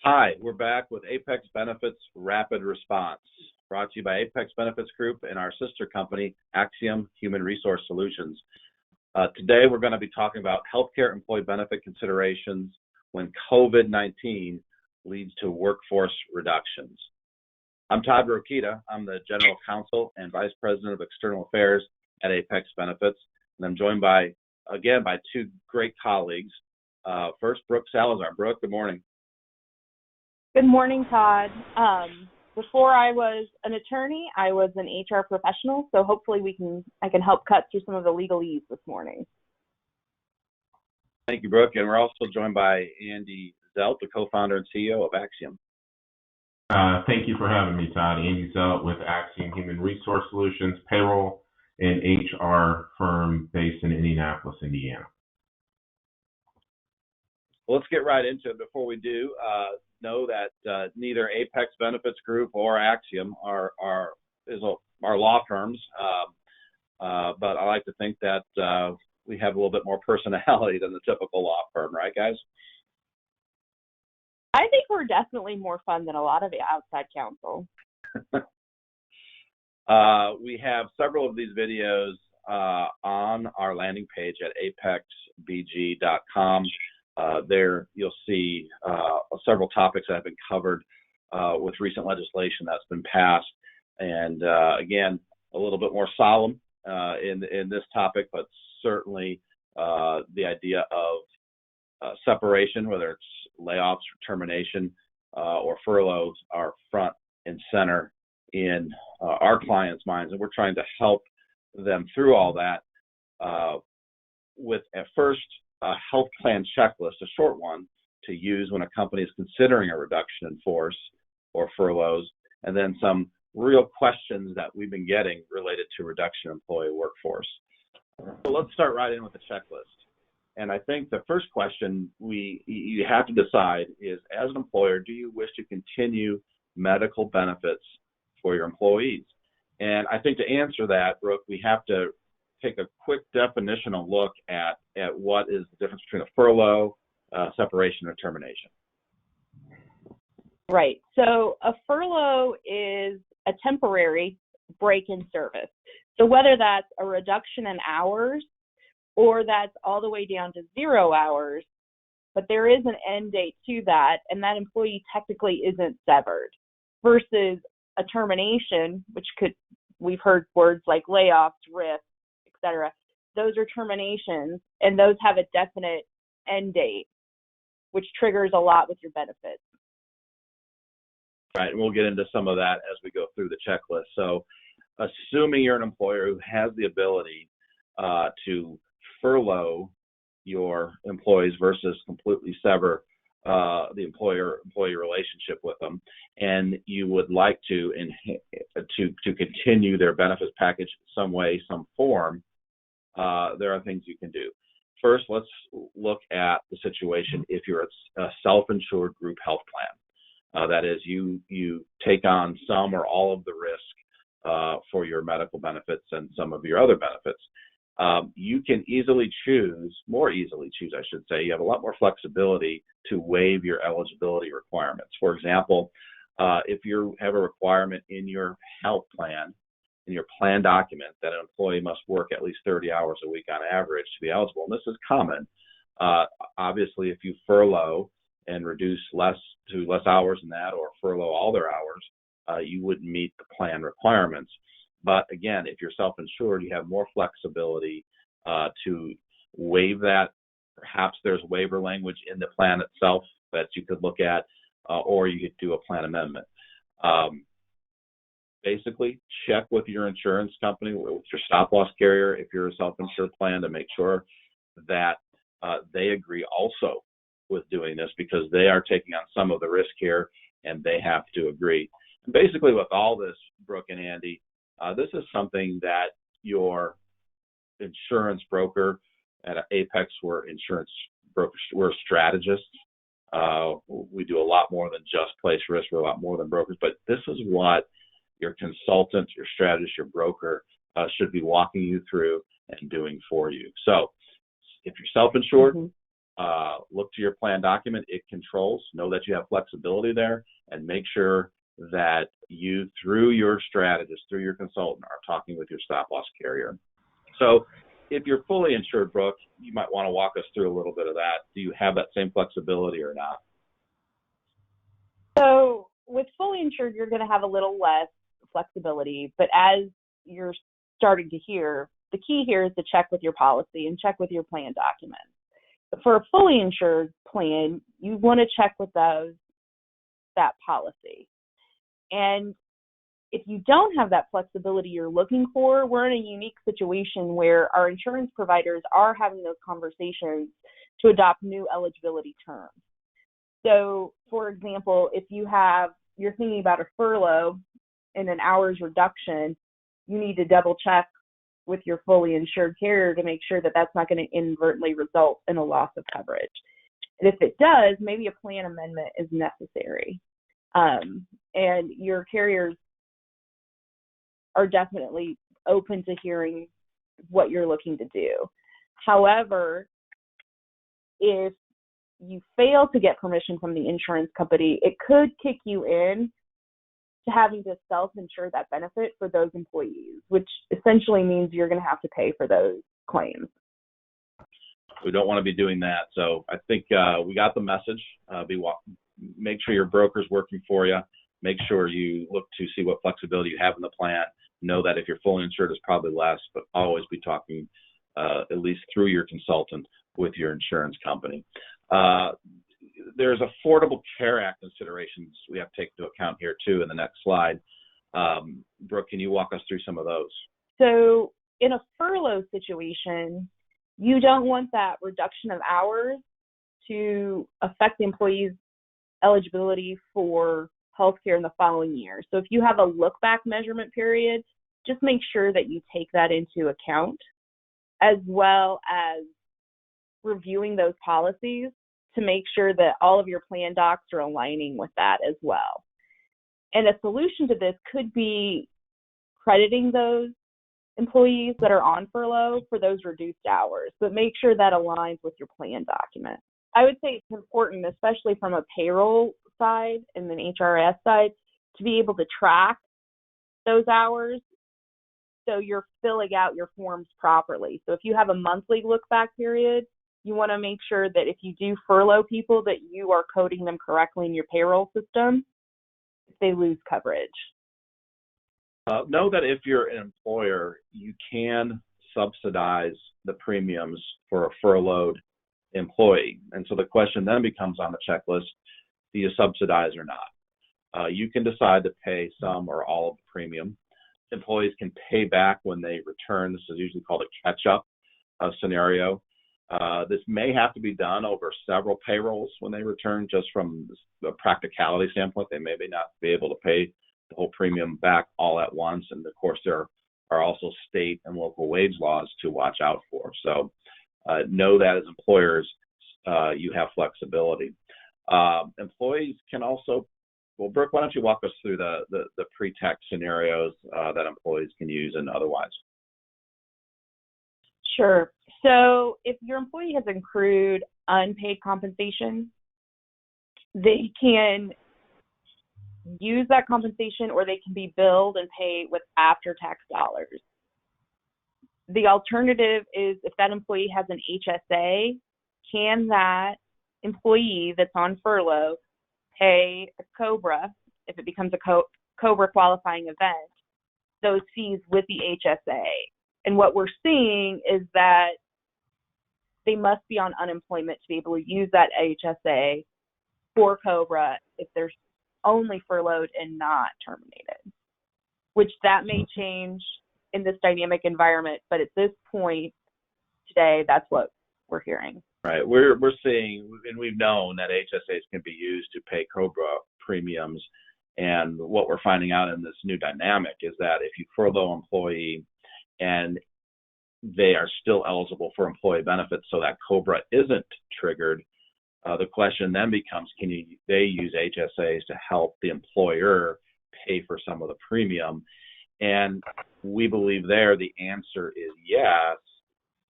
Hi, we're back with Apex Benefits Rapid Response, brought to you by Apex Benefits Group and our sister company, Axiom Human Resource Solutions. Today, we're going to be talking about healthcare employee benefit considerations when COVID-19 leads to workforce reductions. I'm Todd Rokita. I'm the General Counsel and Vice President of External Affairs at Apex Benefits, and I'm joined by two great colleagues. First, Brooke Salazar. Brooke, good morning. Good morning, Todd. Before I was an attorney, I was an HR professional, so hopefully I can help cut through some of the legalese this morning. Thank you, Brooke. And we're also joined by Andy Zelt, the co-founder and CEO of Axiom. Thank you for having me, Todd. Andy Zelt with Axiom Human Resource Solutions, payroll and HR firm based in Indianapolis, Indiana. Well, let's get right into it. Before we do, know that neither Apex Benefits Group or Axiom are law firms, but I like to think that we have a little bit more personality than the typical law firm, right, guys? I think we're definitely more fun than a lot of the outside counsel. We have several of these videos on our landing page at apexbg.com. There you'll see several topics that have been covered with recent legislation that's been passed, and again, a little bit more solemn in this topic, but certainly the idea of separation, whether it's layoffs or termination or furloughs, are front and center in our clients' minds, and we're trying to help them through all that with, at first, a health plan checklist, a short one to use when a company is considering a reduction in force or furloughs, and then some real questions that we've been getting related to reduction in employee workforce. So let's start right in with the checklist. And I think the first question you have to decide is, as an employer, do you wish to continue medical benefits for your employees? And I think to answer that, Brooke, we have to take a quick definitional look at what is the difference between a furlough, separation, or termination. Right. So a furlough is a temporary break in service. So whether that's a reduction in hours or that's all the way down to 0 hours, but there is an end date to that, and that employee technically isn't severed, versus a termination, which we've heard words like layoffs, RIFs, etc. Those are terminations, and those have a definite end date, which triggers a lot with your benefits. Right, and we'll get into some of that as we go through the checklist. So, assuming you're an employer who has the ability to furlough your employees versus completely sever the employer-employee relationship with them, and you would like to continue their benefits package some way, some form, there are things you can do. First, let's look at the situation if you're a self-insured group health plan. That is, you take on some or all of the risk for your medical benefits and some of your other benefits. You can more easily choose, I should say. You have a lot more flexibility to waive your eligibility requirements. For example, if you have a requirement in your health plan, in your plan document, that an employee must work at least 30 hours a week on average to be eligible, and this is common. Obviously, if you furlough and reduce to less hours than that, or furlough all their hours, you wouldn't meet the plan requirements. But again, if you're self-insured, you have more flexibility to waive that. Perhaps there's waiver language in the plan itself that you could look at, or you could do a plan amendment. Basically, check with your insurance company, with your stop-loss carrier, if you're a self-insured plan, to make sure that they agree also with doing this, because they are taking on some of the risk here, and they have to agree. And basically, with all this, Brooke and Andy, this is something that your insurance broker at Apex, we're insurance brokers, we're strategists. We do a lot more than just place risk. We're a lot more than brokers, but this is what your consultant, your strategist, your broker should be walking you through and doing for you. So if you're self-insured, look to your plan document. It controls. Know that you have flexibility there, and make sure that you, through your strategist, through your consultant, are talking with your stop-loss carrier. So if you're fully insured, Brooke, you might want to walk us through a little bit of that. Do you have that same flexibility or not? So with fully insured, you're going to have a little less flexibility, but as you're starting to hear, the key here is to check with your policy and check with your plan documents. But for a fully insured plan, you want to check with that policy. And if you don't have that flexibility you're looking for, we're in a unique situation where our insurance providers are having those conversations to adopt new eligibility terms. So, for example, if you're thinking about a furlough and an hours reduction, you need to double check with your fully insured carrier to make sure that that's not going to inadvertently result in a loss of coverage. And if it does, maybe a plan amendment is necessary. And your carriers are definitely open to hearing what you're looking to do. However, if you fail to get permission from the insurance company, it could kick you in to having to self-insure that benefit for those employees, which essentially means you're going to have to pay for those claims. We don't want to be doing that. So I think we got the message. Make sure your broker's working for you. Make sure you look to see what flexibility you have in the plan. Know that if you're fully insured, it's probably less, but always be talking at least through your consultant with your insurance company. There's Affordable Care Act considerations we have to take into account here too in the next slide. Brooke, can you walk us through some of those? So in a furlough situation, you don't want that reduction of hours to affect the employee's eligibility for healthcare in the following year. So if you have a look-back measurement period, just make sure that you take that into account, as well as reviewing those policies to make sure that all of your plan docs are aligning with that as well. And a solution to this could be crediting those employees that are on furlough for those reduced hours, but make sure that aligns with your plan document. I would say it's important, especially from a payroll side and an HRS side, to be able to track those hours so you're filling out your forms properly. So if you have a monthly look-back period, you want to make sure that if you do furlough people, that you are coding them correctly in your payroll system if they lose coverage. Know that if you're an employer, you can subsidize the premiums for a furloughed employee. And so the question then becomes on the checklist, do you subsidize or not? You can decide to pay some or all of the premium. Employees can pay back when they return. This is usually called a catch-up scenario. This may have to be done over several payrolls when they return, just from a practicality standpoint. They may not be able to pay the whole premium back all at once. And of course, there are also state and local wage laws to watch out for. So know that as employers, you have flexibility. Employees can also, well, Brooke, why don't you walk us through the pre-tax scenarios that employees can use and otherwise? Sure. So if your employee has accrued unpaid compensation, they can use that compensation, or they can be billed and paid with after-tax dollars. The alternative is, if that employee has an HSA, can that employee that's on furlough pay a COBRA, if it becomes a COBRA qualifying event, those fees with the HSA? And what we're seeing is that they must be on unemployment to be able to use that HSA for COBRA if they're only furloughed and not terminated, which that may change in this dynamic environment. But at this point today, that's what we're hearing. Right. We're seeing, and we've known that HSAs can be used to pay COBRA premiums. And what we're finding out in this new dynamic is that if you furlough an employee and they are still eligible for employee benefits, so that COBRA isn't triggered, the question then becomes, they use HSAs to help the employer pay for some of the premium? And we believe there the answer is yes,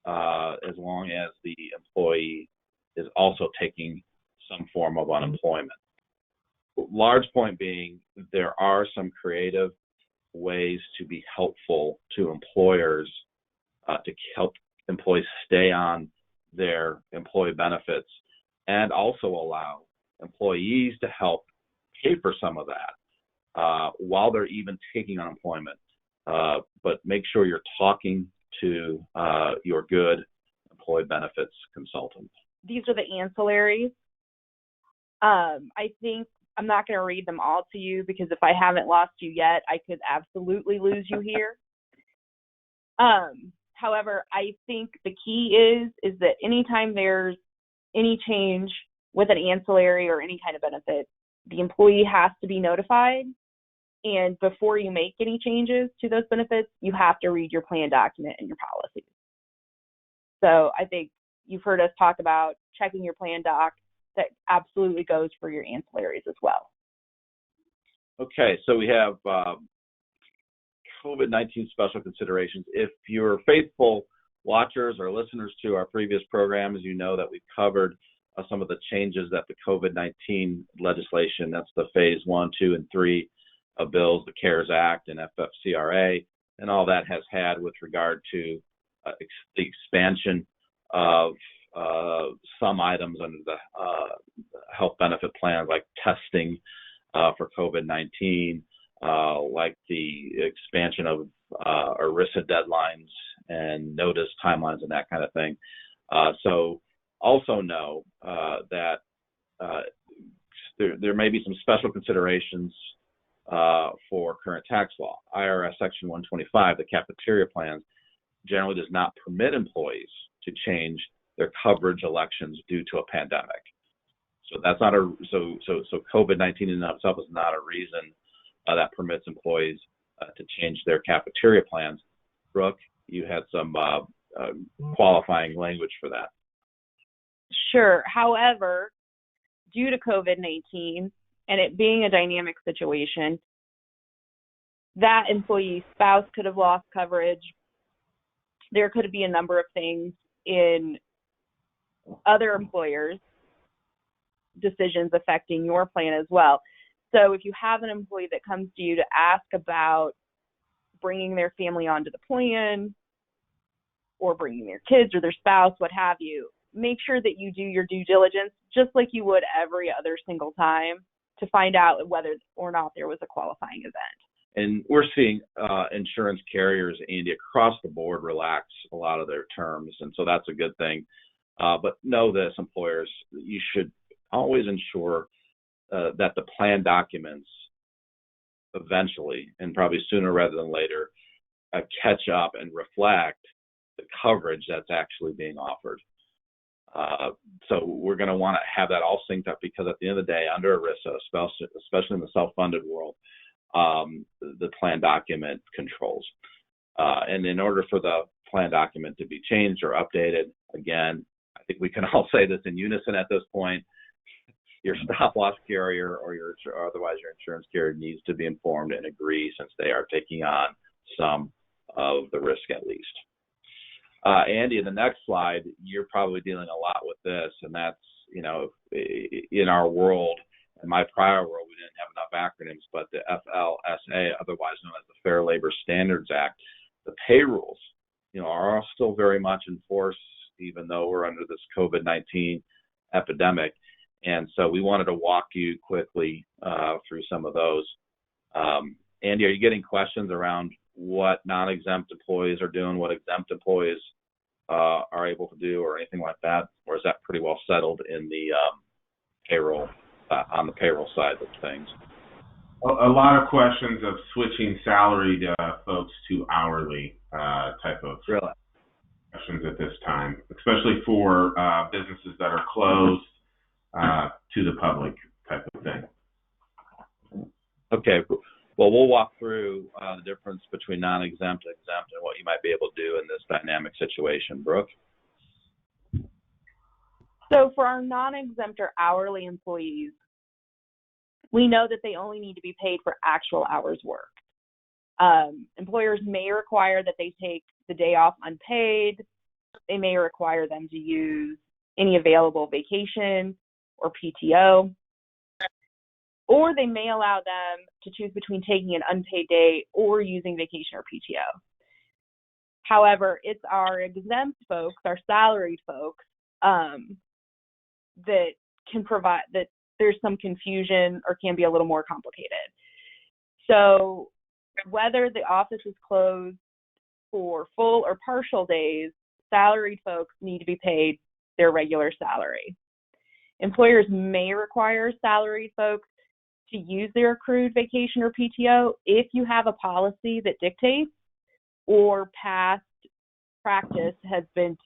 as long as the employee is also taking some form of unemployment. Large point being, there are some creative ways to be helpful to employers to help employees stay on their employee benefits, and also allow employees to help pay for some of that while they're even taking unemployment. But make sure you're talking to your good employee benefits consultant. These are the ancillaries. I think I'm not going to read them all to you, because if I haven't lost you yet, I could absolutely lose you here. However, I think the key is that anytime there's any change with an ancillary or any kind of benefit, the employee has to be notified. And before you make any changes to those benefits, you have to read your plan document and your policies. So I think you've heard us talk about checking your plan doc. That absolutely goes for your ancillaries as well. Okay, so we have COVID-19 special considerations. If you're faithful watchers or listeners to our previous programs, you know that we've covered some of the changes that the COVID-19 legislation, that's the phase 1, 2, and 3 of bills, the CARES Act and FFCRA, and all that has had with regard to the expansion of some items under the health benefit plan, like testing for COVID-19, like the expansion of ERISA deadlines and notice timelines and that kind of thing. So also know that there may be some special considerations for current tax law. IRS Section 125, the cafeteria plans, generally does not permit employees to change their coverage elections due to a pandemic. So that's not so COVID-19 in and of itself is not a reason that permits employees to change their cafeteria plans. Brooke, you had some qualifying language for that. Sure. However, due to COVID-19 and it being a dynamic situation, that employee's spouse could have lost coverage. There could be a number of things in other employers' decisions affecting your plan as well. So if you have an employee that comes to you to ask about bringing their family onto the plan or bringing their kids or their spouse, what have you, make sure that you do your due diligence just like you would every other single time to find out whether or not there was a qualifying event. And we're seeing insurance carriers, Andy, across the board relax a lot of their terms, and so that's a good thing. But know this, employers, you should always ensure that the plan documents eventually, and probably sooner rather than later, catch up and reflect the coverage that's actually being offered. So we're going to want to have that all synced up, because at the end of the day, under ERISA, especially in the self-funded world, the plan document controls. And in order for the plan document to be changed or updated, again, I think we can all say this in unison at this point, your stop-loss carrier or otherwise your insurance carrier needs to be informed and agree, since they are taking on some of the risk at least. Andy, in the next slide, you're probably dealing a lot with this, and that's, in our world, in my prior world, we didn't have enough acronyms, but the FLSA, otherwise known as the Fair Labor Standards Act, the pay rules, are still very much in force, even though we're under this COVID-19 epidemic. And so we wanted to walk you quickly through some of those. Andy, are you getting questions around what non-exempt employees are doing, what exempt employees are able to do, or anything like that? Or is that pretty well settled in the payroll, on the payroll side of things? A lot of questions of switching salaried folks to hourly type of questions at this time, especially for businesses that are closed to the public type of thing. Okay. Well, we'll walk through the difference between non-exempt and exempt and what you might be able to do in this dynamic situation. Brooke? So for our non-exempt or hourly employees, we know that they only need to be paid for actual hours worked. Employers may require that they take the day off unpaid. They may require them to use any available vacation or PTO, or they may allow them to choose between taking an unpaid day or using vacation or PTO. However, it's our exempt folks, our salaried folks, that can provide, that there's some confusion or can be a little more complicated. So whether the office is closed for full or partial days, salaried folks need to be paid their regular salary. Employers may require salaried folks to use their accrued vacation or PTO if you have a policy that dictates, or past practice has been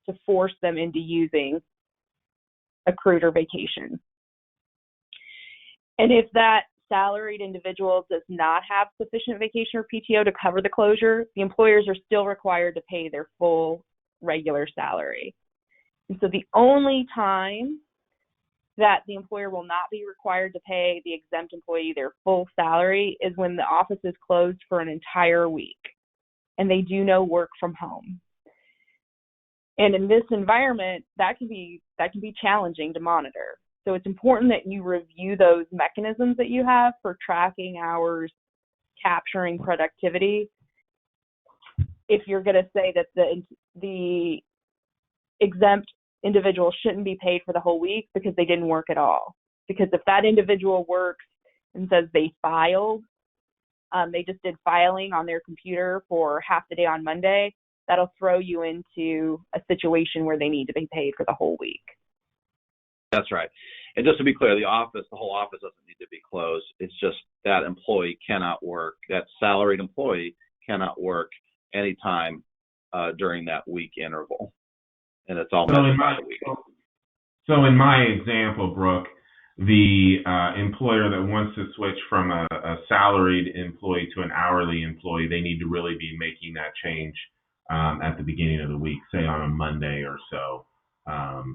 to force them into using accrued or vacation. And if that salaried individual does not have sufficient vacation or PTO to cover the closure, the employers are still required to pay their full regular salary. And so the only time that the employer will not be required to pay the exempt employee their full salary is when the office is closed for an entire week and they do no work from home. And in this environment, that can be challenging to monitor. So it's important that you review those mechanisms that you have for tracking hours, capturing productivity. If you're going to say that the exempt individual shouldn't be paid for the whole week because they didn't work at all. Because if that individual works and says they filed, they just did filing on their computer for half the day on Monday, that'll throw you into a situation where they need to be paid for the whole week. That's right. And just to be clear, the whole office doesn't need to be closed. It's just that employee cannot work, that salaried employee cannot work anytime during that week interval. And it's all measured by the week. So in my example, Brooke, the employer that wants to switch from a salaried employee to an hourly employee, they need to really be making that change at the beginning of the week, say on a Monday or so,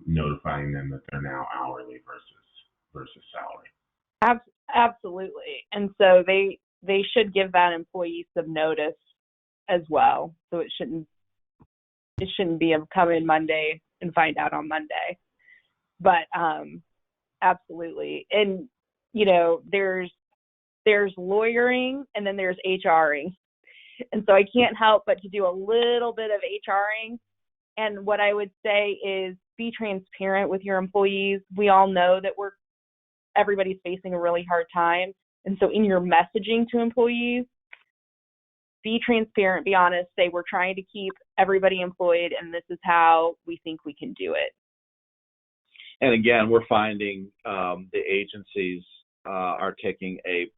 notifying them that they're now hourly versus salary. Absolutely. And so they should give that employee some notice as well. So it shouldn't be a come in Monday and find out on Monday. But absolutely. And there's lawyering and then there's HRing. And so I can't help but to do a little bit of HRing. And what I would say is be transparent with your employees. We all know that everybody's facing a really hard time. And so in your messaging to employees, be transparent, be honest, say we're trying to keep everybody employed and this is how we think we can do it. And again, we're finding the agencies are taking a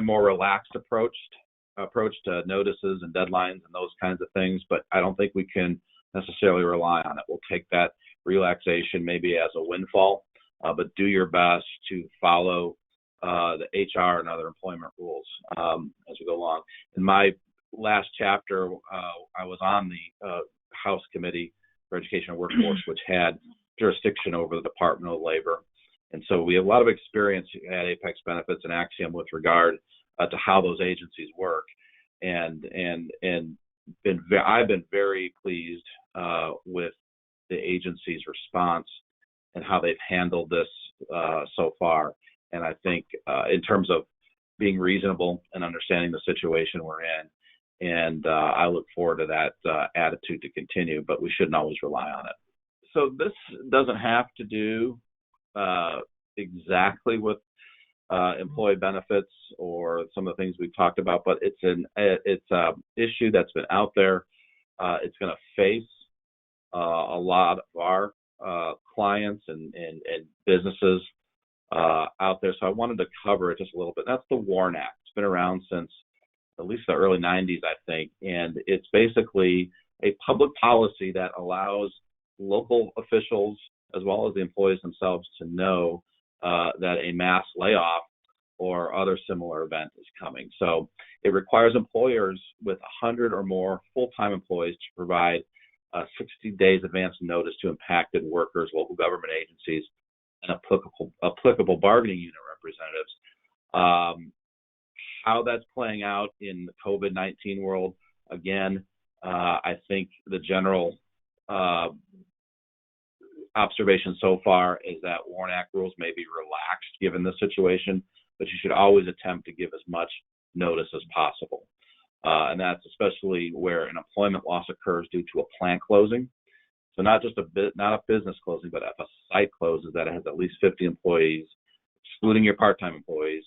more relaxed approach to notices and deadlines and those kinds of things, but I don't think we can necessarily rely on it. We'll take that relaxation maybe as a windfall, but do your best to follow the HR and other employment rules as we go along. In my last chapter, I was on the House Committee for Education and Workforce, which had jurisdiction over the Department of Labor. And so we have a lot of experience at Apex Benefits and Axiom with regard to how those agencies work. And I've been very pleased with the agency's response and how they've handled this so far. And I think in terms of being reasonable and understanding the situation we're in, and I look forward to that attitude to continue, but we shouldn't always rely on it. So this doesn't have to do exactly with employee benefits or some of the things we've talked about, but it's an issue that's been out there. It's going to face a lot of our clients and businesses out there. So I wanted to cover it just a little bit. That's the WARN Act. It's been around since at least the early 90s, I think, and it's basically a public policy that allows local officials as well as the employees themselves to know that a mass layoff or other similar event is coming. So it requires employers with 100 or more full-time employees to provide 60 days advance notice to impacted workers, local government agencies, and applicable bargaining unit representatives. How that's playing out in the COVID-19 world, again, I think the general observation so far is that WARN Act rules may be relaxed given the situation, but you should always attempt to give as much notice as possible. And that's especially where an employment loss occurs due to a plant closing. So not a business closing, but if a site closes that has at least 50 employees, excluding your part-time employees,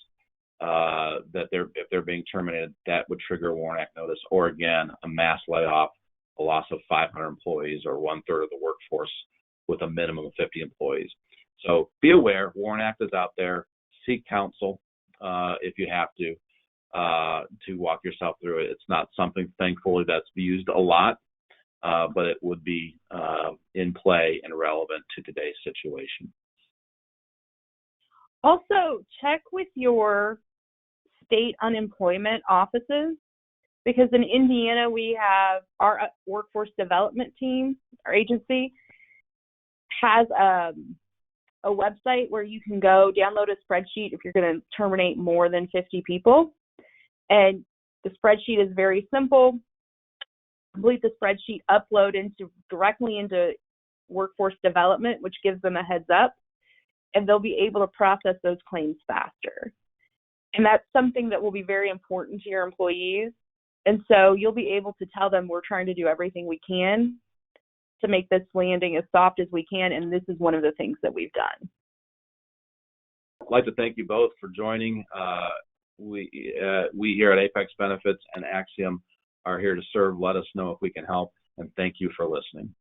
if they're being terminated, that would trigger a WARN Act notice, or again, a mass layoff, a loss of 500 employees or 1/3 of the workforce with a minimum of 50 employees. So be aware, WARN Act is out there. Seek counsel if you have to walk yourself through it. It's not something, thankfully, that's used a lot, but it would be in play and relevant to today's situation. Also, check with your state unemployment offices, because in Indiana, we have our workforce development team, our agency, has a website where you can go download a spreadsheet if you're going to terminate more than 50 people. And the spreadsheet is very simple. Complete the spreadsheet, upload directly into workforce development, which gives them a heads up, and they'll be able to process those claims faster. And that's something that will be very important to your employees. And so you'll be able to tell them we're trying to do everything we can to make this landing as soft as we can, and this is one of the things that we've done. I'd like to thank you both for joining. We here at Apex Benefits and Axiom are here to serve. Let us know if we can help, and thank you for listening.